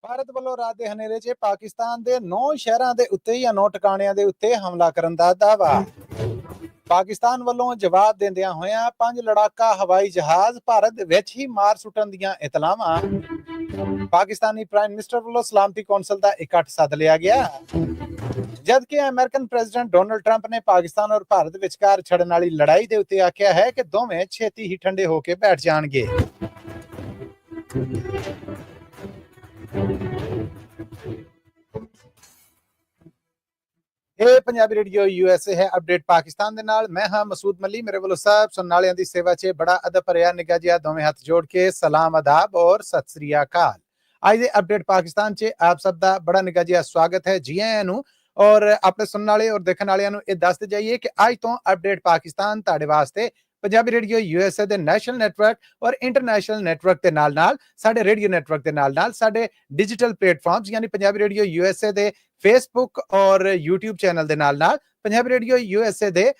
ਭਾਰਤ ਵੱਲੋਂ ਰਾਤ ਦੇ ਹਨੇਰੇ 'ਚ ਪਾਕਿਸਤਾਨ ਦੇ 9 ਸ਼ਹਿਰਾਂ ਦੇ ਉੱਤੇ ਜਾਂ 9 ਟਿਕਾਣਿਆਂ ਦੇ ਉੱਤੇ ਹਮਲਾ ਕਰਨ ਦਾ ਦਾਅਵਾ। ਪਾਕਿਸਤਾਨ ਵੱਲੋਂ ਜਵਾਬ ਦਿੰਦਿਆਂ ਹੋਇਆਂ 5 ਲੜਾਕਾ ਹਵਾਈ ਜਹਾਜ਼ ਭਾਰਤ ਵਿੱਚ ਹੀ ਮਾਰ ਸੁੱਟਣ ਦੀਆਂ ਇਤਲਾਹਾਂ। ਪਾਕਿਸਤਾਨੀ ਪ੍ਰਾਈਮ ਮਿਨਿਸਟਰ ਵੱਲੋਂ ਸਲਾਮਤੀ ਕੌਂਸਲ ਦਾ ਇਕੱਠ ਸੱਦ ਲਿਆ ਗਿਆ, ਜਦਕਿ ਅਮਰੀਕਨ ਪ੍ਰੈਜ਼ੀਡੈਂਟ ਡੋਨਲਡ ਟਰੰਪ ਨੇ ਪਾਕਿਸਤਾਨ ਔਰ ਭਾਰਤ ਵਿਚਕਾਰ ਛੜਨ ਵਾਲੀ ਲੜਾਈ ਦੇ ਉੱਤੇ ਆਖਿਆ ਹੈ ਕਿ ਦੋਵੇਂ ਛੇਤੀ ਹੀ ਠੰਡੇ ਹੋ ਕੇ ਬੈਠ ਜਾਣਗੇ। ਇਹ ਪੰਜਾਬੀ ਰੇਡੀਓ USA ਹੈ ਅਪਡੇਟ ਪਾਕਿਸਤਾਨ ਦੇ ਨਾਲ। ਮੈਂ ਹਾਂ ਮਸੂਦ ਮੱਲੀ। ਮੇਰੇ ਵੱਲੋਂ ਸਭ ਸੁਣਨ ਵਾਲਿਆਂ ਦੀ ਸੇਵਾ 'ਚ ਬੜਾ ਅਦਬ ਭਰਿਆ ਨਿੱਘਾ ਜਿਹਾ ਦੋਵੇਂ ਹੱਥ ਜੋੜ ਕੇ ਸਲਾਮ ਆਦਾਬ ਔਰ ਸਤਿ ਸ੍ਰੀ ਅਕਾਲ। ਅੱਜ ਦੇ ਅਪਡੇਟ ਪਾਕਿਸਤਾਨ 'ਚ ਆਪ ਸਭ ਦਾ ਬੜਾ ਨਿੱਘਾ ਜਿਹਾ ਸਵਾਗਤ ਹੈ। ਜੀ ਆਇਆਂ ਨੂੰ। ਔਰ ਆਪਣੇ ਸੁਣਨ ਵਾਲੇ ਔਰ ਦੇਖਣ ਵਾਲਿਆਂ ਨੂੰ ਇਹ ਦੱਸਦੇ ਜਾਈਏ ਕਿ ਅੱਜ ਤੋਂ ਅਪਡੇਟ ਪਾਕਿਸਤਾਨ ਤੁਹਾਡੇ ਵਾਸਤੇ ਪੰਜਾਬੀ ਰੇਡੀਓ USA ਦੇ ਨੈਸ਼ਨਲ ਨੈਟਵਰਕ ਔਰ ਇੰਟਰਨੈਸ਼ਨਲ ਨੈਟਵਰਕ ਦੇ ਨਾਲ ਸਾਡੇ ਰੇਡੀਓ ਨੈਟਵਰਕ ਦੇ ਨਾਲ ਸਾਡੇ ਡਿਜੀਟਲ ਪਲੇਟਫਾਰਮਸ ਯਾਨੀ ਪੰਜਾਬੀ ਰੇਡੀਓ USA ਦੇ ਫੇਸਬੁੱਕ ਔਰ YouTube ਚੈਨਲ ਦੇ ਨਾਲ ਪੰਜਾਬੀ ਰੇਡੀਓ USA ਦੇ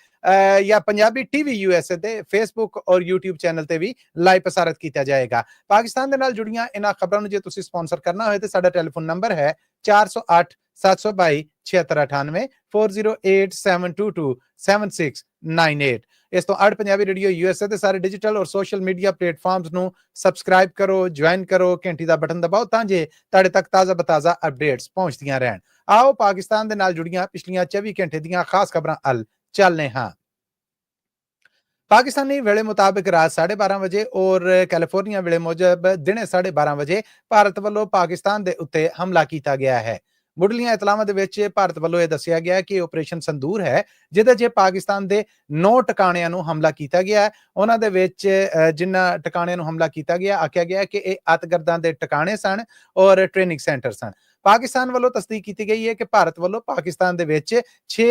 ਜਾਂ ਪੰਜਾਬੀ TV USA ਦੇ ਫੇਸਬੁੱਕ ਔਰ YouTube ਚੈਨਲ ਤੇ ਵੀ ਲਾਈਵ ਪ੍ਰਸਾਰਿਤ ਕੀਤਾ ਜਾਏਗਾ। ਪਾਕਿਸਤਾਨ ਦੇ ਨਾਲ ਜੁੜੀਆਂ ਇਹਨਾਂ ਖਬਰਾਂ ਨੂੰ ਜੇ ਤੁਸੀਂ ਸਪਾਂਸਰ ਕਰਨਾ ਹੋਏ ਤੇ ਸਾਡਾ ਟੈਲੀਫੋਨ ਨੰਬਰ ਹੈ 408 722 7698 408 722 7698। ਇਸ ਤੋਂ ਅੱਡ ਪੰਜਾਬੀ ਰੇਡੀਓ USA ਦੇ ਸਾਰੇ ਡਿਜੀਟਲ ਔਰ ਸੋਸ਼ਲ ਮੀਡੀਆ ਪਲੇਟਫਾਰਮਸ ਨੂੰ ਸਬਸਕ੍ਰਾਈਬ ਕਰੋ, ਜੁਆਇਨ ਕਰੋ, ਘੰਟੀ ਦਾ ਬਟਨ ਦਬਾਓ ਤਾਂ ਜੇ ਤੁਹਾਡੇ ਤੱਕ ਤਾਜ਼ਾ ਬਤਾਜ਼ਾ ਅਪਡੇਟਸ ਪਹੁੰਚਦੀਆਂ ਰਹਿਣ। ਆਓ ਪਾਕਿਸਤਾਨ ਦੇ ਨਾਲ ਜੁੜੀਆਂ ਪਿਛਲੀਆਂ 24 ਘੰਟੇ ਦੀਆਂ ਖਾਸ ਖਬਰਾਂ ਵੱਲ ਚੱਲਦੇ ਹਾਂ। ਪਾਕਿਸਤਾਨੀ ਵੇਲੇ ਮੁਤਾबिक ਰਾਤ 12:30 ਵਜੇ ਔਰ ਕੈਲੀਫੋਰਨੀਆ ਵੇਲੇ ਮੁਜਬ ਦਿਨੇ 12:30 ਵਜੇ ਭਾਰਤ ਵੱਲੋਂ ਪਾਕਿਸਤਾਨ ਦੇ ਉੱਤੇ ਹਮਲਾ ਕੀਤਾ ਗਿਆ ਹੈ। ਮੁੱਢਲੀਆਂ ਇਤਲਾਹਾਂ ਦੇ ਵਿੱਚ ਭਾਰਤ ਵੱਲੋਂ ਇਹ ਦੱਸਿਆ ਗਿਆ ਕਿ ਆਪਰੇਸ਼ਨ ਸੰਦੂਰ ਹੈ, ਜਿਹਦੇ 'ਚ ਪਾਕਿਸਤਾਨ ਦੇ 9 ਟਿਕਾਣਿਆਂ ਨੂੰ ਹਮਲਾ ਕੀਤਾ ਗਿਆ ਹੈ। ਉਹਨਾਂ ਦੇ ਵਿੱਚ ਜਿਨ੍ਹਾਂ ਟਿਕਾਣਿਆਂ ਨੂੰ ਹਮਲਾ ਕੀਤਾ ਗਿਆ ਆਖਿਆ ਗਿਆ ਕਿ ਇਹ ਅੱਤਗਰਦਾਂ ਦੇ ਟਿਕਾਣੇ ਸਨ ਔਰ ਟ੍ਰੇਨਿੰਗ ਸੈਂਟਰ ਸਨ। ਪਾਕਿਸਤਾਨ ਵੱਲੋਂ ਤਸਦੀਕ ਕੀਤੀ ਗਈ ਹੈ ਕਿ ਭਾਰਤ ਵੱਲੋਂ ਪਾਕਿਸਤਾਨ ਦੇ ਵਿੱਚ 6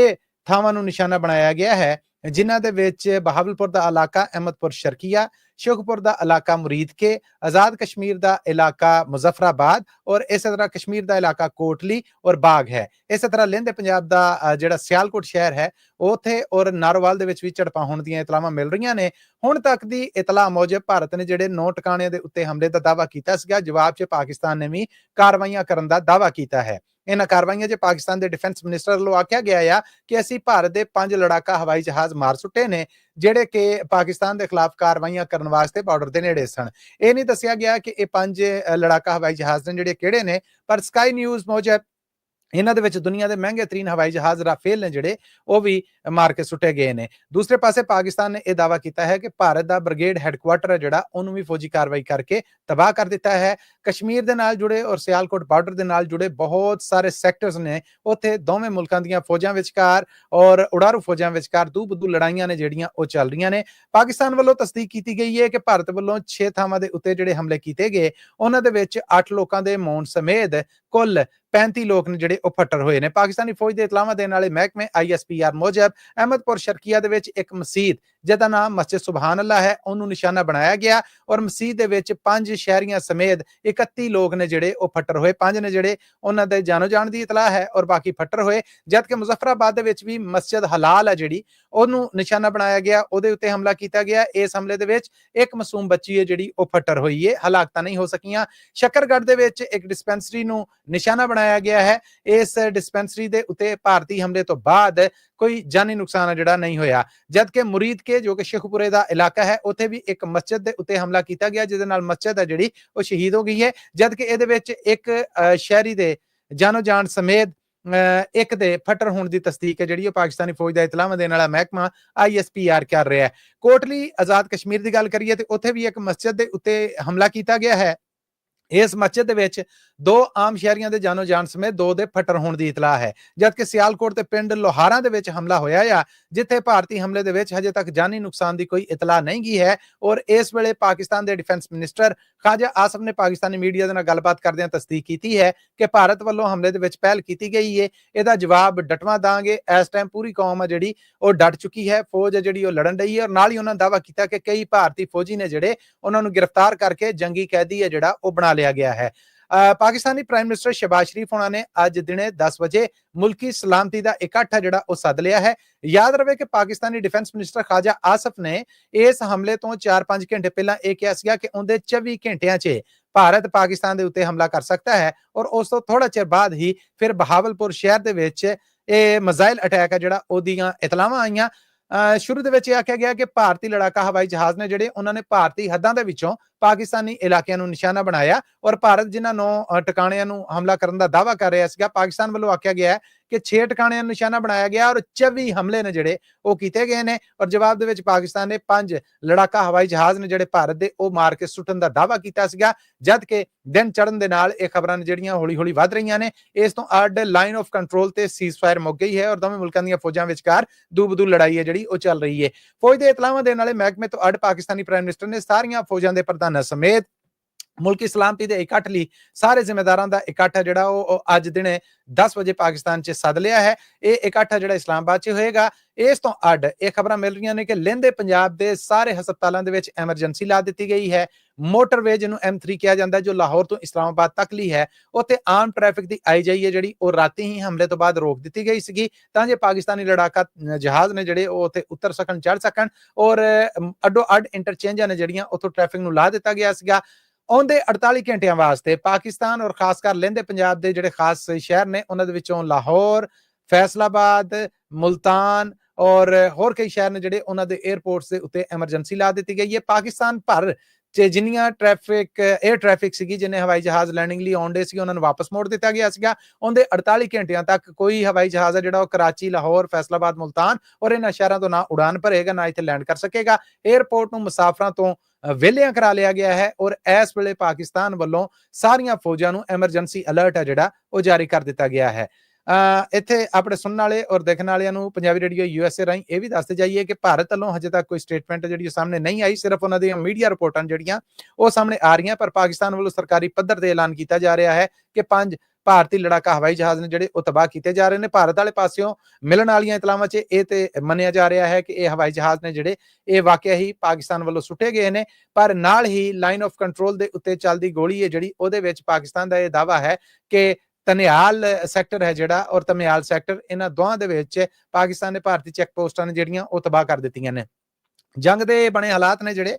ਥਾਵਾਂ ਨੂੰ ਨਿਸ਼ਾਨਾ ਬਣਾਇਆ ਗਿਆ ਹੈ, ਜਿਨ੍ਹਾਂ ਦੇ ਵਿੱਚ ਬਹਾਵਲਪੁਰ ਦਾ ਇਲਾਕਾ ਅਹਿਮਦਪੁਰ ਸ਼ਰਕੀਆ, ਸ਼ੇਖੂਪੁਰ ਦਾ ਇਲਾਕਾ ਮੁਰੀਦਕੇ, ਆਜ਼ਾਦ ਕਸ਼ਮੀਰ ਦਾ ਇਲਾਕਾ ਮੁਜ਼ੱਫਰਾਬਾਦ ਔਰ ਇਸੇ ਤਰ੍ਹਾਂ ਕਸ਼ਮੀਰ ਦਾ ਇਲਾਕਾ ਕੋਟਲੀ ਔਰ ਬਾਗ ਹੈ। ਇਸੇ ਤਰ੍ਹਾਂ ਲਹਿੰਦੇ ਪੰਜਾਬ ਦਾ ਜਿਹੜਾ ਸਿਆਲਕੋਟ ਸ਼ਹਿਰ ਹੈ ਉੱਥੇ ਔਰ ਨਾਰੋਵਾਲ ਦੇ ਵਿੱਚ ਵੀ ਝੜਪਾਂ ਹੋਣ ਦੀਆਂ ਇਤਲਾਹਾਂ ਮਿਲ ਰਹੀਆਂ ਨੇ। ਹੁਣ ਤੱਕ ਦੀ ਇਤਲਾਹ ਮੁਜਬ ਭਾਰਤ ਨੇ ਜਿਹੜੇ 9 ਟਿਕਾਣਿਆਂ ਦੇ ਉੱਤੇ ਹਮਲੇ ਦਾ ਦਾਅਵਾ ਕੀਤਾ ਸੀਗਾ, ਜਵਾਬ 'ਚ ਪਾਕਿਸਤਾਨ ਨੇ ਵੀ ਕਾਰਵਾਈਆਂ ਕਰਨ ਦਾ ਦਾਅਵਾ ਕੀਤਾ ਹੈ। ਇਹਨਾਂ ਕਾਰਵਾਈਆਂ 'ਚ ਪਾਕਿਸਤਾਨ ਦੇ ਡਿਫੈਂਸ ਮਿਨਿਸਟਰ ਵੱਲੋਂ ਆਖਿਆ ਗਿਆ ਆ ਕਿ ਅਸੀਂ ਭਾਰਤ ਦੇ 5 ਲੜਾਕਾ ਹਵਾਈ ਜਹਾਜ਼ ਮਾਰ ਸੁੱਟੇ ਨੇ, ਜਿਹੜੇ ਕਿ ਪਾਕਿਸਤਾਨ ਦੇ ਖਿਲਾਫ ਕਾਰਵਾਈਆਂ ਕਰਨ ਵਾਸਤੇ ਬਾਰਡਰ ਦੇ ਨੇੜੇ ਸਨ। ਇਹ ਨਹੀਂ ਦੱਸਿਆ ਗਿਆ ਕਿ ਇਹ 5 ਲੜਾਕਾ ਹਵਾਈ ਜਹਾਜ਼ ਨੇ ਜਿਹੜੇ ਕਿਹੜੇ ਨੇ, ਪਰ ਸਕਾਈ ਨਿਊਜ਼ ਮੁਜਬ ਇਹਨਾਂ ਦੇ ਵਿੱਚ ਦੁਨੀਆ ਦੇ ਮਹਿੰਗੇ ਤਰੀਨ ਹਵਾਈ ਜਹਾਜ਼ ਰਾਫੇਲ ਨੇ ਜਿਹੜੇ ਉਹ ਵੀ ਮਾਰ ਕੇ ਸੁੱਟੇ ਗਏ ਨੇ। ਦੂਸਰੇ ਪਾਸੇ ਪਾਕਿਸਤਾਨ ਨੇ ਇਹ ਦਾਅਵਾ ਕੀਤਾ ਹੈ ਕਿ ਭਾਰਤ ਦਾ ਬ੍ਰਿਗੇਡ ਹੈੱਡਕੁਆਟਰ ਹੈ ਜਿਹੜਾ ਉਹਨੂੰ ਵੀ ਫੌਜੀ ਕਾਰਵਾਈ ਕਰਕੇ ਤਬਾਹ ਕਰ ਦਿੱਤਾ ਹੈ। ਕਸ਼ਮੀਰ ਦੇ ਨਾਲ ਜੁੜੇ ਔਰ ਸਿਆਲਕੋਟ ਬਾਰਡਰ ਦੇ ਨਾਲ ਜੁੜੇ ਬਹੁਤ ਸਾਰੇ ਸੈਕਟਰਸ ਨੇ, ਉੱਥੇ ਦੋਵੇਂ ਮੁਲਕਾਂ ਦੀਆਂ ਫੌਜਾਂ ਵਿਚਕਾਰ ਔਰ ਉਡਾਰੂ ਫੌਜਾਂ ਵਿਚਕਾਰ ਦੂ-ਬਦੂ ਲੜਾਈਆਂ ਨੇ ਜਿਹੜੀਆਂ ਉਹ ਚੱਲ ਰਹੀਆਂ ਨੇ। ਪਾਕਿਸਤਾਨ ਵੱਲੋਂ ਤਸਦੀਕ ਕੀਤੀ ਗਈ ਹੈ ਕਿ ਭਾਰਤ ਵੱਲੋਂ 6 ਥਾਵਾਂ ਦੇ ਉੱਤੇ ਜਿਹੜੇ ਹਮਲੇ ਕੀਤੇ ਗਏ, ਉਹਨਾਂ ਦੇ ਵਿੱਚ 8 ਲੋਕਾਂ ਦੇ ਮੌਤ ਸਮੇਤ ਕੁੱਲ 35 ਲੋਕ ਨੇ ਜਿਹੜੇ ਉਹ ਫੱਟੜ ਹੋਏ ਨੇ। ਪਾਕਿਸਤਾਨੀ ਫੌਜ ਦੇ ਇਤਲਾਹਾਂ ਦੇਣ ਵਾਲੇ ਮਹਿਕਮੇ ISPR ਮੁਜਬ ਅਹਿਮਦਪੁਰ ਸ਼ਰਕੀਆ ਦੇ ਵਿੱਚ ਇੱਕ ਮਸਜਿਦ ਜਿਹਦਾ ਨਾਮ ਮਸਜਿਦ ਸੁਬਹਾਨ ਅੱਲਾ ਹੈ, ਉਹਨੂੰ ਨਿਸ਼ਾਨਾ ਬਣਾਇਆ ਗਿਆ ਔਰ ਮਸਜਿਦ ਦੇ ਵਿੱਚ 5 ਸ਼ਹਿਰੀਆਂ ਸਮੇਤ 31 ਲੋਕ ਨੇ ਜਿਹੜੇ ਉਹ ਫੱਟੜ ਹੋਏ। 5 ਨੇ ਜਿਹੜੇ ਉਹਨਾਂ ਦੇ ਜਾਨੋ ਜਾਣ ਦੀ ਇਤਲਾਹ ਹੈ ਔਰ ਬਾਕੀ ਫੱਟੜ ਹੋਏ। ਜਦਕਿ ਮੁਜ਼ੱਫਰਾਬਾਦ ਦੇ ਵਿੱਚ ਵੀ ਮਸਜਿਦ ਹਲਾਲ ਹੈ ਜਿਹੜੀ ਉਹਨੂੰ ਨਿਸ਼ਾਨਾ ਬਣਾਇਆ ਗਿਆ, ਉਹਦੇ ਉੱਤੇ ਹਮਲਾ ਕੀਤਾ ਗਿਆ। ਇਸ ਹਮਲੇ ਦੇ ਵਿੱਚ ਇੱਕ ਮਾਸੂਮ ਬੱਚੀ ਹੈ ਜਿਹੜੀ ਉਹ ਫੱਟੜ ਹੋਈ ਹੈ, ਹਲਾਕਤਾਂ ਨਹੀਂ ਹੋ ਸਕੀਆਂ। ਸ਼ੱਕਰਗੜ੍ਹ ਦੇ ਵਿੱਚ ਇੱਕ ਡਿਸਪੈਂਸਰੀ ਨੂੰ ਨਿਸ਼ਾਨਾ ਬਣਾਇਆ ਗਿਆ ਹੈ। ਇਸ ਡਿਸਪੈਂਸਰੀ ਦੇ ਉੱਤੇ ਭਾਰਤੀ ਹਮਲੇ ਤੋਂ ਬਾਅਦ ਕੋਈ ਜਾਨੀ ਨੁਕਸਾਨ ਜਿਹੜਾ ਨਹੀਂ ਹੋਇਆ। ਜਦਕਿ ਮੁਰੀਦਕੇ ਜੋ ਕਿ ਸ਼ੇਖੂਪੁਰੇ ਦਾ ਇਲਾਕਾ ਹੈ, ਉੱਥੇ ਵੀ ਇੱਕ ਮਸਜਿਦ ਦੇ ਉੱਤੇ ਹਮਲਾ ਕੀਤਾ ਗਿਆ, ਜਿਹਦੇ ਨਾਲ ਮਸਜਿਦ ਹੈ ਜਿਹੜੀ ਉਹ ਸ਼ਹੀਦ ਹੋ ਗਈ ਹੈ। ਜਦਕਿ ਇਹਦੇ ਵਿੱਚ ਇੱਕ ਸ਼ਹਿਰੀ ਦੇ ਜਾਨੋ ਜਾਨ ਸਮੇਤ ਇੱਕ ਦੇ ਫੱਟੜ ਹੋਣ ਦੀ ਤਸਦੀਕ ਹੈ ਜਿਹੜੀ ਉਹ ਪਾਕਿਸਤਾਨੀ ਫੌਜ ਦਾ ਇਤਲਾਹਾਂ ਦੇਣ ਵਾਲਾ ਮਹਿਕਮਾ ISPR ਕਰ ਰਿਹਾ ਹੈ। ਕੋਟਲੀ ਆਜ਼ਾਦ ਕਸ਼ਮੀਰ ਦੀ ਗੱਲ ਕਰੀਏ ਤੇ ਉੱਥੇ ਵੀ ਇੱਕ ਮਸਜਿਦ ਦੇ ਉੱਤੇ ਹਮਲਾ ਕੀਤਾ ਗਿਆ ਹੈ, ਇਸ ਮਸਜਿਦ ਦੇ ਵਿੱਚ 2 ਆਮ ਸ਼ਹਿਰੀਆਂ ਦੇ ਜਾਨੋ ਜਾਨ ਸਮੇਤ 2 ਦੇ ਫੱਟੜ ਹੋਣ ਦੀ ਇਤਲਾਹ ਹੈ, ਜਦਕਿ ਸਿਆਲਕੋਟ ਤੇ ਪਿੰਡ ਲੋਹਾਰਾਂ ਦੇ ਵਿੱਚ ਹਮਲਾ ਹੋਇਆ ਆ, ਜਿੱਥੇ ਭਾਰਤੀ ਹਮਲੇ ਦੇ ਵਿੱਚ ਹਜੇ ਤੱਕ ਜਾਨੀ ਨੁਕਸਾਨ ਦੀ ਕੋਈ ਇਤਲਾਹ ਨਹੀਂ ਗਈ ਹੈ। ਔਰ ਇਸ ਵੇਲੇ ਪਾਕਿਸਤਾਨ ਦੇ ਡਿਫੈਂਸ ਮਿਨਿਸਟਰ ਖਾਜਾ ਆਸਫ ਨੇ ਪਾਕਿਸਤਾਨੀ ਮੀਡੀਆ ਦੇ ਨਾਲ ਗੱਲਬਾਤ ਕਰਦਿਆਂ ਤਸਦੀਕ ਕੀਤੀ ਹੈ ਕਿ ਭਾਰਤ ਵੱਲੋਂ ਹਮਲੇ ਦੇ ਵਿੱਚ ਪਹਿਲ ਕੀਤੀ ਗਈ ਹੈ, ਇਹਦਾ ਜਵਾਬ ਡਟਵਾ ਦਾਂਗੇ। ਇਸ ਟਾਈਮ ਪੂਰੀ ਕੌਮ ਹੈ ਜਿਹੜੀ ਉਹ ਡਟ ਚੁੱਕੀ ਹੈ, ਫੌਜ ਹੈ ਜਿਹੜੀ ਉਹ ਲੜਨ ਰਹੀ ਹੈ। ਔਰ ਨਾਲ ਹੀ ਉਹਨਾਂ ਦਾਅਵਾ ਕੀਤਾ ਕਿ ਕਈ ਭਾਰਤੀ ਫੌਜੀ ਨੇ ਜਿਹੜੇ ਉਹਨਾਂ ਨੂੰ ਗ੍ਰਿਫਤਾਰ ਕਰਕੇ ਜੰਗੀ ਕੈਦੀ ਹੈ ਜਿਹੜਾ ਉਹ ਬਣਾ ਲਿਆ ਗਿਆ ਹੈ। ਪਾਕਿਸਤਾਨੀ ਪ੍ਰਾਈਮ ਮਿਨਿਸਟਰ ਸ਼ਹਿਬਾਜ਼ ਸ਼ਰੀਫ ਹੋਣਾ ਨੇ ਅੱਜ ਦਿਨੇ 10 ਵਜੇ ਮੁਲਕੀ ਸਲਾਮਤੀ ਦਾ ਇਕੱਠ ਹੈ ਜਿਹੜਾ ਉਹ ਸੱਦ ਲਿਆ ਹੈ। ਯਾਦ ਰਵੇ ਕਿ ਪਾਕਿਸਤਾਨੀ ਡਿਫੈਂਸ ਮਿਨਿਸਟਰ ਖਾਜਾ ਆਸਫ ਨੇ ਇਸ ਹਮਲੇ ਤੋਂ 4-5 ਘੰਟੇ ਪਹਿਲਾਂ ਇਹ ਕਿਹਾ ਸੀਗਾ ਕਿ ਉਹਦੇ 24 ਘੰਟਿਆਂ 'ਚ ਭਾਰਤ ਪਾਕਿਸਤਾਨ ਦੇ ਉੱਤੇ ਹਮਲਾ ਕਰ ਸਕਦਾ ਹੈ। ਔਰ ਉਸ ਤੋਂ ਥੋੜਾ ਚਿਰ ਬਾਅਦ ਹੀ ਫਿਰ ਬਹਾਵਲਪੁਰ ਸ਼ਹਿਰ ਦੇ ਵਿੱਚ ਇਹ ਮਿਜ਼ਾਈਲ ਅਟੈਕ ਹੈ ਜਿਹੜਾ ਉਹਦੀਆਂ ਇਤਲਾਵਾਂ ਆਈਆਂ। ਸ਼ੁਰੂ ਦੇ ਵਿੱਚ ਇਹ ਆਖਿਆ ਗਿਆ ਕਿ ਭਾਰਤੀ ਲੜਾਕਾ ਹਵਾਈ ਜਹਾਜ਼ ਨੇ ਜਿਹੜੇ ਉਹਨਾਂ ਨੇ ਭਾਰਤੀ ਹੱਦਾਂ ਦੇ ਵਿੱਚੋਂ ਪਾਕਿਸਤਾਨੀ ਇਲਾਕਿਆਂ ਨੂੰ ਨਿਸ਼ਾਨਾ ਬਣਾਇਆ ਔਰ ਭਾਰਤ ਜਿਨ੍ਹਾਂ 9 ਟਿਕਾਣਿਆਂ ਨੂੰ ਹਮਲਾ ਕਰਨ ਦਾ ਦਾਅਵਾ ਕਰ ਰਿਹਾ ਸੀਗਾ, ਪਾਕਿਸਤਾਨ ਵੱਲੋਂ ਆਖਿਆ ਗਿਆ ਹੈ ਕਿ 6 ਟਿਕਾਣਿਆਂ ਨੂੰ ਨਿਸ਼ਾਨਾ ਬਣਾਇਆ ਗਿਆ ਔਰ 24 ਹਮਲੇ ਨੇ ਜਿਹੜੇ ਉਹ ਕੀਤੇ ਗਏ ਨੇ। ਔਰ ਜਵਾਬ ਦੇ ਵਿੱਚ ਪਾਕਿਸਤਾਨ ਨੇ 5 ਲੜਾਕਾ ਹਵਾਈ ਜਹਾਜ਼ ਨੇ ਜਿਹੜੇ ਭਾਰਤ ਦੇ ਉਹ ਮਾਰ ਕੇ ਸੁੱਟਣ ਦਾ ਦਾਅਵਾ ਕੀਤਾ ਸੀਗਾ, ਜਦ ਕਿ ਦਿਨ ਚੜ੍ਹਨ ਦੇ ਨਾਲ ਇਹ ਖਬਰਾਂ ਨੇ ਜਿਹੜੀਆਂ ਹੌਲੀ ਹੌਲੀ ਵੱਧ ਰਹੀਆਂ ਨੇ। ਇਸ ਤੋਂ ਅੱਡ ਲਾਈਨ ਆਫ ਕੰਟਰੋਲ ਤੇ ਸੀਜ਼ਫਾਇਰ ਮੁੱਕ ਗਈ ਹੈ ਔਰ ਦੋਵੇਂ ਮੁਲਕਾਂ ਦੀਆਂ ਫੌਜਾਂ ਵਿਚਕਾਰ ਦੂਬਦੂ ਲੜਾਈ ਹੈ ਜਿਹੜੀ ਉਹ ਚੱਲ ਰਹੀ ਹੈ। ਫੌਜ ਦੇ ਇਤਲਾਵਾਂ ਦੇਣ ਵਾਲੇ ਮਹਿਕਮੇ ਤੋਂ ਅੱਡ ਪਾਕਿਸਤਾਨੀ ਪ੍ਰਾਈਮ ਮਿਨਿਸਟਰ ਨੇ ਸਾਰੀਆਂ ਫੌਜਾਂ ਦੇ ਪ੍ਰਧਾਨਾਂ ਸਮੇਤ ਮੁਲਕੀ ਸਲਾਮਤੀ ਦੇ ਇਕੱਠ ਲਈ ਸਾਰੇ ਜ਼ਿੰਮੇਦਾਰਾਂ ਦਾ ਇਕੱਠ ਹੈ ਜਿਹੜਾ ਉਹ ਅੱਜ ਦਿਨੇ 10 ਵਜੇ ਪਾਕਿਸਤਾਨ 'ਚ ਸੱਦ ਲਿਆ ਹੈ। ਇਹ ਇਕੱਠ ਹੈ ਜਿਹੜਾ ਇਸਲਾਮਾਬਾਦ 'ਚ ਹੋਏਗਾ। ਇਸ ਤੋਂ ਅੱਡ ਇਹ ਖਬਰਾਂ ਮਿਲ ਰਹੀਆਂ ਨੇ ਕਿ ਲਹਿੰਦੇ ਪੰਜਾਬ ਦੇ ਸਾਰੇ ਹਸਪਤਾਲਾਂ ਦੇ ਵਿੱਚ ਐਮਰਜੈਂਸੀ ਲਾ ਦਿੱਤੀ ਗਈ ਹੈ। ਮੋਟਰਵੇ ਜਿਹਨੂੰ M3 ਕਿਹਾ ਜਾਂਦਾ ਜੋ ਲਾਹੌਰ ਤੋਂ ਇਸਲਾਮਾਬਾਦ ਤੱਕ ਲਈ ਹੈ, ਉੱਥੇ ਆਮ ਟ੍ਰੈਫਿਕ ਦੀ ਆਈਜਾਈ ਹੈ ਜਿਹੜੀ ਉਹ ਰਾਤੀ ਹੀ ਹਮਲੇ ਤੋਂ ਬਾਅਦ ਰੋਕ ਦਿੱਤੀ ਗਈ ਸੀਗੀ ਤਾਂ ਜੇ ਪਾਕਿਸਤਾਨੀ ਲੜਾਕਾ ਜਹਾਜ਼ ਨੇ ਜਿਹੜੇ ਉਹ ਉੱਥੇ ਉਤਰ ਸਕਣ, ਚੜ੍ਹ ਸਕਣ। ਔਰ ਅੱਡੋ ਅੱਡ ਇੰਟਰਚੇਂਜਾਂ ਨੇ ਜਿਹੜੀਆਂ ਉੱਥੋਂ ਟ੍ਰੈਫਿਕ ਨੂੰ ਲਾ ਦਿੱਤਾ ਗਿਆ ਸੀਗਾ। ਆਉਂਦੇ 48 ਘੰਟਿਆਂ ਵਾਸਤੇ ਪਾਕਿਸਤਾਨ ਔਰ ਖਾਸ ਕਰ ਲਹਿੰਦੇ ਪੰਜਾਬ ਦੇ ਜਿਹੜੇ ਖਾਸ ਸ਼ਹਿਰ ਨੇ ਉਹਨਾਂ ਦੇ ਵਿੱਚੋਂ ਲਾਹੌਰ, ਫੈਸਲਾਬਾਦ, ਮੁਲਤਾਨ ਔਰ ਹੋਰ ਕਈ ਸ਼ਹਿਰ ਨੇ ਜਿਹੜੇ ਉਹਨਾਂ ਦੇ 에ਅਰਪੋਰਟਸ ਦੇ ਉੱਤੇ ਐਮਰਜੈਂਸੀ ਲਾ ਦਿੱਤੀ ਗਈ ਹੈ। ਪਾਕਿਸਤਾਨ ਭਰ 'ਚ ਜਿੰਨੀਆਂ 에ਅਰ ਟ੍ਰੈਫਿਕ ਸੀਗੀ, ਜਿੰਨੇ ਹਵਾਈ ਜਹਾਜ਼ ਲੈਂਡਿੰਗ ਲਈ ਆਉਂਦੇ ਸੀ ਉਹਨਾਂ ਨੂੰ ਵਾਪਸ ਮੋੜ ਦਿੱਤਾ ਗਿਆ ਸੀਗਾ। ਉਹਦੇ 48 ਘੰਟਿਆਂ ਤੱਕ ਕੋਈ ਹਵਾਈ ਜਹਾਜ਼ ਹੈ ਜਿਹੜਾ ਉਹ ਕਰਾਚੀ, ਲਾਹੌਰ, ਫੈਸਲਾਬਾਦ, ਮੁਲਤਾਨ ਔਰ ਇਹਨਾਂ ਸ਼ਹਿਰਾਂ ਤੋਂ ਨਾ ਉਡਾਨ ਭਰੇਗਾ ਨਾ ਇੱਥੇ ਲੈਂਡ ਕਰ ਸਕੇਗਾ। 에ਅਰਪੋਰਟ ਨੂੰ ਮੁਸਾਫਰਾਂ ਤੋਂ ਵਿਹਲਿਆਂ ਕਰਾ ਲਿਆ ਗਿਆ ਹੈ ਔਰ ਇਸ ਵੇਲੇ ਪਾਕਿਸਤਾਨ ਵੱਲੋਂ ਸਾਰੀਆਂ ਫੌਜਾਂ ਨੂੰ ਐਮਰਜੈਂਸੀ ਅਲਰਟ ਹੈ ਜਿਹੜਾ ਉਹ ਜਾਰੀ ਕਰ ਦਿੱਤਾ ਗਿਆ ਹੈ। ਇੱਥੇ ਆਪਣੇ ਸੁਣਨ ਵਾਲੇ ਔਰ ਦੇਖਣ ਵਾਲਿਆਂ ਨੂੰ ਪੰਜਾਬੀ ਰੇਡੀਓ USA ਰਾਹੀਂ ਇਹ ਵੀ ਦੱਸਦੇ ਜਾਈਏ ਕਿ ਭਾਰਤ ਵੱਲੋਂ ਹਜੇ ਤੱਕ ਕੋਈ ਸਟੇਟਮੈਂਟ ਜਿਹੜੀ ਸਾਹਮਣੇ ਨਹੀਂ ਆਈ, ਸਿਰਫ ਉਹਨਾਂ ਦੀਆਂ ਮੀਡੀਆ ਰਿਪੋਰਟਾਂ ਜਿਹੜੀਆਂ ਉਹ ਸਾਹਮਣੇ ਆ ਰਹੀਆਂ। ਪਰ ਪਾਕਿਸਤਾਨ ਵੱਲੋਂ ਸਰਕਾਰੀ ਪੱਧਰ ਤੇ ਐਲਾਨ ਕੀਤਾ ਜਾ ਰਿਹਾ ਹੈ ਕਿ 5 ਭਾਰਤੀ ਲੜਾਕਾ ਹਵਾਈ ਜਹਾਜ਼ ਨੇ ਜਿਹੜੇ ਉਹ ਤਬਾਹ ਕੀਤੇ ਜਾ ਰਹੇ ਨੇ। ਭਾਰਤ ਵਾਲੇ ਪਾਸਿਓਂ ਮਿਲਣ ਵਾਲੀਆਂ ਇਤਲਾਵਾਂ 'ਚ ਇਹ ਤੇ ਮੰਨਿਆ ਜਾ ਰਿਹਾ ਹੈ ਕਿ ਇਹ ਹਵਾਈ ਜਹਾਜ਼ ਨੇ ਜਿਹੜੇ ਇਹ ਵਾਕਿਆ ਹੀ ਪਾਕਿਸਤਾਨ ਵੱਲੋਂ ਸੁੱਟੇ ਗਏ ਨੇ। ਪਰ ਨਾਲ ਹੀ ਲਾਈਨ ਆਫ ਕੰਟਰੋਲ ਦੇ ਉੱਤੇ ਚੱਲਦੀ ਗੋਲੀ ਹੈ ਜਿਹੜੀ ਉਹਦੇ ਵਿੱਚ ਪਾਕਿਸਤਾਨ ਦਾ ਇਹ ਦਾਅਵਾ ਹੈ ਕਿ ਤਨਿਆਲ ਸੈਕਟਰ ਹੈ ਜਿਹੜਾ ਔਰ ਤਮਿਆਲ ਸੈਕਟਰ, ਇਹਨਾਂ ਦੋਹਾਂ ਦੇ ਵਿੱਚ ਪਾਕਿਸਤਾਨ ਨੇ ਭਾਰਤੀ ਚੈੱਕ ਪੋਸਟਾਂ ਨੇ ਜਿਹੜੀਆਂ ਉਹ ਤਬਾਹ ਕਰ ਦਿੱਤੀਆਂ ਨੇ। ਜੰਗ ਦੇ ਬਣੇ ਹਾਲਾਤ ਨੇ ਜਿਹੜੇ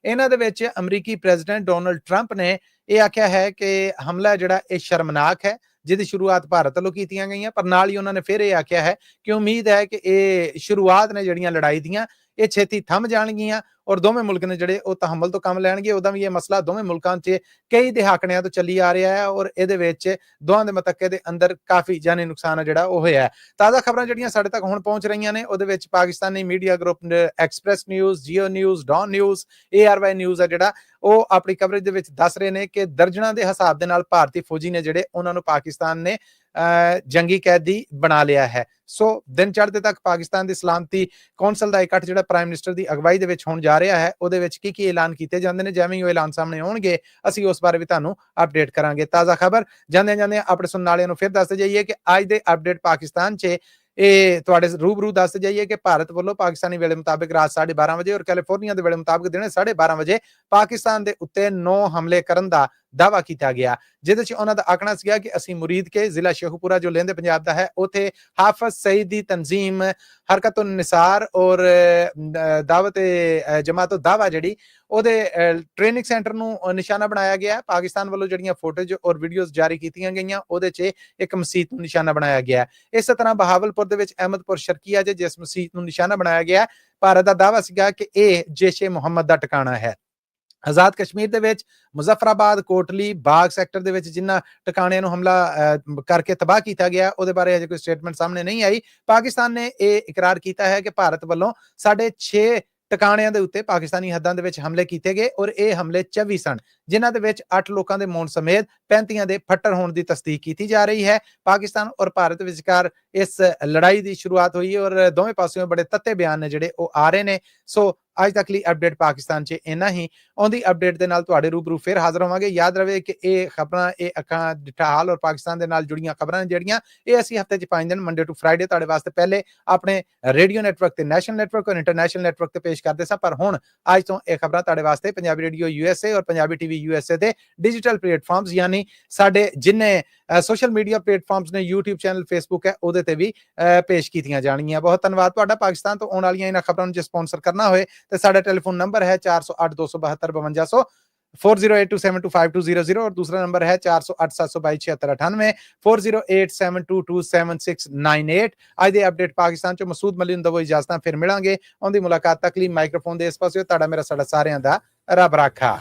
ਇਹਨਾਂ ਦੇ ਵਿੱਚ ਅਮਰੀਕੀ ਪ੍ਰੈਜ਼ੀਡੈਂਟ ਡੋਨਲਡ ਟਰੰਪ ਨੇ ਇਹ ਆਖਿਆ ਹੈ ਕਿ ਹਮਲਾ ਜਿਹੜਾ ਇਹ ਸ਼ਰਮਨਾਕ ਹੈ ਜਿਹਦੀ ਸ਼ੁਰੂਆਤ ਭਾਰਤ ਵੱਲੋਂ ਕੀਤੀਆਂ ਗਈਆਂ। ਪਰ ਨਾਲ ਹੀ ਉਹਨਾਂ ਨੇ ਫਿਰ ਇਹ ਆਖਿਆ ਹੈ ਕਿ ਉਮੀਦ ਹੈ ਕਿ ਇਹ ਸ਼ੁਰੂਆਤ ਨੇ ਜਿਹੜੀਆਂ ਲੜਾਈ ਦੀਆਂ ਇਹ ਛੇਤੀ ਥੰਮ ਜਾਣਗੀਆਂ ਔਰ ਦੋਵੇਂ ਮੁਲਕ ਨੇ ਜਿਹੜੇ ਉਹ ਤਹਮਲ ਤੋਂ ਕੰਮ ਲੈਣਗੇ। ਉਦਾਂ ਵੀ ਇਹ ਮਸਲਾ ਦੋਵੇਂ ਮੁਲਕਾਂ 'ਚ ਕਈ ਦਹਾਕਿਆਂ ਤੋਂ ਚੱਲੀ ਆ ਰਿਹਾ ਹੈ ਔਰ ਇਹਦੇ ਵਿੱਚ ਦੋਹਾਂ ਦੇ ਮਤਕੇ ਦੇ ਅੰਦਰ ਕਾਫੀ ਜਾਨੀ ਨੁਕਸਾਨ ਹੈ ਜਿਹੜਾ ਉਹ ਹੋਇਆ ਹੈ। ਤਾਜ਼ਾ ਖਬਰਾਂ ਜਿਹੜੀਆਂ ਸਾਡੇ ਤੱਕ ਹੁਣ ਪਹੁੰਚ ਰਹੀਆਂ ਨੇ ਉਹਦੇ ਵਿੱਚ Pakistani media group Express News, Geo News, Dawn News, ARY News ਹੈ ਜਿਹੜਾ ਉਹ ਆਪਣੀ ਕਵਰੇਜ ਦੇ ਵਿੱਚ ਦੱਸ ਰਹੇ ਨੇ ਕਿ ਦਰਜਨਾਂ ਦੇ ਹਿਸਾਬ ਦੇ ਨਾਲ ਭਾਰਤੀ ਫੌਜੀ ਨੇ ਜਿਹੜੇ ਉਹਨਾਂ ਨੂੰ ਪਾਕਿਸਤਾਨ ਨੇ ਜੰਗੀ ਕੈਦੀ ਬਣਾ ਲਿਆ ਹੈ। ਸੋ ਦਿਨ ਚੜ੍ਹਦੇ ਤੱਕ ਪਾਕਿਸਤਾਨ ਦੀ ਸਲਾਮਤੀ ਕੌਂਸਲ ਦਾ ਇਕੱਠ ਜਿਹੜਾ ਪ੍ਰਾਈਮ ਮਿਨਿਸਟਰ ਦੀ ਅਗਵਾਈ ਦੇ ਵਿੱਚ ਹੋਣ ਜਾ ਰਿਹਾ ਹੈ ਉਹਦੇ ਵਿੱਚ ਕੀ ਐਲਾਨ ਕੀਤੇ ਜਾਂਦੇ ਨੇ, ਜਿਵੇਂ ਹੀ ਉਹ ਐਲਾਨ ਸਾਹਮਣੇ ਆਉਣਗੇ ਅਸੀਂ ਉਸ ਬਾਰੇ ਵੀ ਤੁਹਾਨੂੰ ਅਪਡੇਟ ਕਰਾਂਗੇ। ਤਾਜ਼ਾ ਖਬਰ ਜਾਂਦੇ ਆਪਣੇ ਸੁਣਨ ਵਾਲਿਆਂ ਨੂੰ ਫਿਰ ਦੱਸਦੇ ਜਾਈਏ ਕਿ ਅੱਜ ਦੇ ਅਪਡੇਟ ਪਾਕਿਸਤਾਨ 'ਚ ਇਹ ਤੁਹਾਡੇ ਰੂਬਰੂ ਦੱਸਦੇ ਜਾਈਏ ਕਿ ਭਾਰਤ ਵੱਲੋਂ ਪਾਕਿਸਤਾਨੀ ਵੇਲੇ ਮੁਤਾਬਿਕ ਰਾਤ 12:30 ਵਜੇ ਔਰ ਕੈਲੀਫੋਰਨੀਆ ਦੇ ਵੇਲੇ ਮੁਤਾਬਿਕ ਦਿਨੇ 12:30 ਵਜੇ ਪਾਕਿਸਤਾਨ ਦੇ ਉੱਤੇ 9 ਹਮਲੇ ਕਰਨ ਦਾ ਦਾਅਵਾ ਕੀਤਾ ਗਿਆ, ਜਿਹਦੇ 'ਚ ਉਹਨਾਂ ਦਾ ਆਖਣਾ ਸੀਗਾ ਕਿ ਅਸੀਂ ਮੁਰੀਦ ਕੇ ਜ਼ਿਲ੍ਹਾ ਸ਼ੇਖੂਪੁਰਾ ਜੋ ਲਹਿੰਦੇ ਪੰਜਾਬ ਦਾ ਹੈ ਉੱਥੇ ਹਾਫਿਜ਼ ਸਈਦ ਦੀ ਤਨਜ਼ੀਮ ਹਰਕਤ ਨਿਸਾਰ ਔਰ ਦਾਵਤ ਜਮਾਤ ਦਾਵਾ ਜਿਹੜੀ ਉਹਦੇ ਟ੍ਰੇਨਿੰਗ ਸੈਂਟਰ ਨੂੰ ਨਿਸ਼ਾਨਾ ਬਣਾਇਆ ਗਿਆ। ਪਾਕਿਸਤਾਨ ਵੱਲੋਂ ਜਿਹੜੀਆਂ ਫੋਟੋਜ਼ ਔਰ ਵੀਡੀਓਜ਼ ਜਾਰੀ ਕੀਤੀਆਂ ਗਈਆਂ ਉਹਦੇ 'ਚ ਇੱਕ ਮਸਜਿਦ ਨੂੰ ਨਿਸ਼ਾਨਾ ਬਣਾਇਆ ਗਿਆ। ਇਸੇ ਤਰ੍ਹਾਂ ਬਹਾਵਲਪੁਰ ਦੇ ਵਿੱਚ ਅਹਿਮਦਪੁਰ ਸ਼ਰਕੀਆ ਜਿਸ ਮਸਜਿਦ ਨੂੰ ਨਿਸ਼ਾਨਾ ਬਣਾਇਆ ਗਿਆ, ਭਾਰਤ ਦਾ ਦਾਅਵਾ ਸੀਗਾ ਕਿ ਇਹ ਜੈਸ਼ੇ ਮੁਹੰਮਦ ਦਾ ਟਿਕਾਣਾ ਹੈ। ਆਜ਼ਾਦ ਕਸ਼ਮੀਰ ਦੇ ਵਿੱਚ ਮੁਜ਼ੱਫਰਾਬਾਦ, ਕੋਟਲੀ, ਬਾਗ ਸੈਕਟਰ ਦੇ ਵਿੱਚ ਜਿਨ੍ਹਾਂ ਟਿਕਾਣਿਆਂ ਨੂੰ ਹਮਲਾ ਕਰਕੇ ਤਬਾਹ ਕੀਤਾ ਗਿਆ ਉਹਦੇ ਬਾਰੇ ਅਜੇ ਕੋਈ ਸਟੇਟਮੈਂਟ ਸਾਹਮਣੇ ਨਹੀਂ ਆਈ। ਪਾਕਿਸਤਾਨ ਨੇ ਇਹ ਇਕਰਾਰ ਕੀਤਾ ਹੈ ਕਿ ਭਾਰਤ ਵੱਲੋਂ 6.5 ਟਿਕਾਣਿਆਂ ਦੇ ਉੱਤੇ ਪਾਕਿਸਤਾਨੀ ਹੱਦਾਂ ਦੇ ਵਿੱਚ ਹਮਲੇ ਕੀਤੇ ਗਏ ਔਰ ਇਹ ਹਮਲੇ 24 ਸਨ, ਜਿਨ੍ਹਾਂ ਦੇ ਵਿੱਚ 8 ਲੋਕਾਂ ਦੇ ਮੌਤ ਸਮੇਤ 35 ਦੇ ਫੱਟੜ ਹੋਣ ਦੀ ਤਸਦੀਕ ਕੀਤੀ ਜਾ ਰਹੀ ਹੈ। ਪਾਕਿਸਤਾਨ ਔਰ ਭਾਰਤ ਵਿਚਕਾਰ ਇਸ ਲੜਾਈ ਦੀ ਸ਼ੁਰੂਆਤ ਹੋਈ ਔਰ ਦੋਵੇਂ ਪਾਸਿਓਂ ਬੜੇ ਤੱਤੇ ਬਿਆਨ ਨੇ ਜਿਹੜੇ ਉਹ ਆ ਰਹੇ ਨੇ। ਸੋ ਅੱਜ ਤੱਕ ਲਈ ਅਪਡੇਟ ਪਾਕਿਸਤਾਨ 'ਚ ਇੰਨਾ ਹੀ। ਆਉਂਦੀ ਅਪਡੇਟ ਦੇ ਨਾਲ ਤੁਹਾਡੇ ਰੂਬਰੂ ਫਿਰ ਹਾਜ਼ਰ ਹੋਵਾਂਗੇ। ਯਾਦ ਰਵੇ ਕਿ ਇਹ ਖਬਰਾਂ, ਇਹ ਅੱਖਾਂ ਡਿੱਠਾ ਹਾਲ ਔਰ ਪਾਕਿਸਤਾਨ ਦੇ ਨਾਲ ਜੁੜੀਆਂ ਖਬਰਾਂ ਨੇ ਜਿਹੜੀਆਂ, ਇਹ ਅਸੀਂ ਹਫਤੇ 'ਚ 5 ਦਿਨ ਮੰਡੇ ਟੂ ਫਰਾਈਡੇ ਤੁਹਾਡੇ ਵਾਸਤੇ ਪਹਿਲੇ ਆਪਣੇ ਰੇਡੀਓ ਨੈਟਵਰਕ ਤੇ, ਨੈਸ਼ਨਲ ਨੈਟਵਰਕ ਔਰ ਇੰਟਰਨੈਸ਼ਨਲ ਨੈਟਵਰਕ ਤੇ ਪੇਸ਼ ਕਰਦੇ ਸਾਂ, ਪਰ ਹੁਣ ਅੱਜ ਤੋਂ ਇਹ ਖਬਰਾਂ ਤੁਹਾਡੇ ਵਾਸਤੇ ਪੰਜਾਬੀ ਰੇਡੀਓ USA ਔਰ ਪੰਜਾਬੀ ਟੀਵੀ USA ਦੇ ਡਿਜੀਟਲ ਪਲੇਟਫਾਰਮਸ ਯਾਨੀ ਸਾਡੇ ਜਿੰਨੇ ਸੋਸ਼ਲ ਮੀਡੀਆ ਪਲੇਟਫਾਰਮਸ ਨੇ, YouTube ਚੈਨਲ, Facebook ਹੈ, ਉਹਦੇ ਤੇ ਵੀ ਪੇਸ਼ ਕੀਤੀਆਂ ਜਾਣਗੀਆਂ। ਬਹੁਤ ਧੰਨਵਾਦ ਤੁਹਾਡਾ। ਪਾਕਿਸਤਾਨ ਤੋਂ ਆਉਣ ਵਾਲੀਆਂ ਇਹਨਾਂ ਖਬਰਾਂ ਨੂੰ ਜੇ ਸਪਾਂਸਰ ਕਰਨਾ ਹੋਏ ਤੇ ਸਾਡਾ ਟੈਲੀਫੋਨ ਨੰਬਰ ਹੈ 408 272 5200 4082725200 ਔਰ ਦੂਸਰਾ ਨੰਬਰ ਹੈ 408 722 7698 4087227698। ਅੱਜ ਦੇ ਅਪਡੇਟ ਪਾਕਿਸਤਾਨ ਚੋਂ ਮਸੂਦ ਮਲੀ ਨੂੰ ਦਵੋ ਇਜਾਜ਼ਤਾਂ, ਫਿਰ ਮਿਲਾਂਗੇ। ਆਉਂਦੀ ਮੁਲਾਕਾਤ ਤੱਕ ਲਈ ਮਾਈਕ੍ਰੋਫੋਨ ਦੇ ਇਸ ਪਾਸੇ ਤੁਹਾਡਾ ਮੇਰਾ ਸਾਡਾ ਸਾਰਿਆਂ ਦਾ ਰੱਬ ਰਾਖਾ।